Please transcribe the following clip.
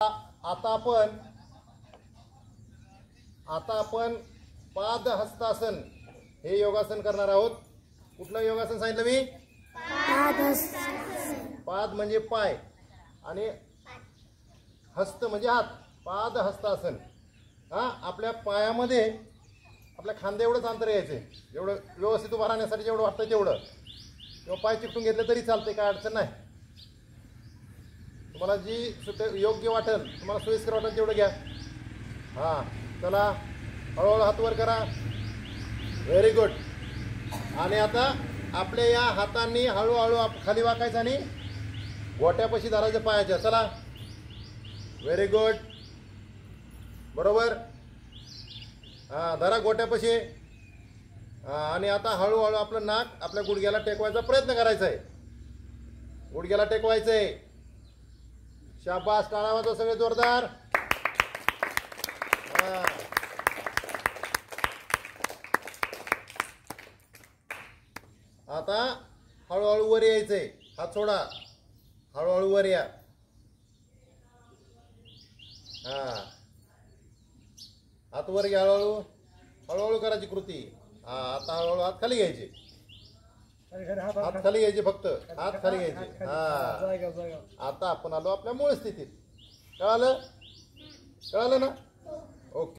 आता आपण पाद हस्तासन हे योगासन करणार आहोत। कुठलं योगासन सांगितलं मी? पाद म्हणजे पाय आणि हस्त म्हणजे हात। पाद हस्तासन। आपल्या पायामध्ये आपल्या खांद्या एवढंच अंतर यायचं, एवढं व्यवस्थित उभा राहण्यासाठी जेवढं वाटतं तेवढं, किंवा पाय चिकटून घेतले तरी चालते, काय अडचण नाही। तुम्हाला जी योग्य वाटेल, तुम्हाला सोयीस्कर वाटेल तेवढं घ्या। चला हळूहळू हात वर करा। Very good. आणि आता आपल्या या हातांनी हळूहळू खाली वाकायचं आणि गोट्यापाशी धरायचं पायाच्या। चला व्हेरी गुड, बरोबर। धरा गोट्यापाशी। आणि आता हळूहळू आपलं नाक आपल्या गुडघ्याला टेकवायचा प्रयत्न करायचा आहे, गुडघ्याला टेकवायचं आहे। शाबास, टाळा वाजवा सगळे जोरदार। आता हळूहळू वर यायचंय, हात सोडा, हळूहळू वर या। हात वर घ्या, हळूहळू हळूहळू करायची कृती। आता हळूहळू हात खाली घ्यायचे, हात खाली घ्यायचे, फक्त हात खाली घ्यायचे। आता आपण आलो आपल्या मूळ स्थितीत। कळालं? कळालं ना?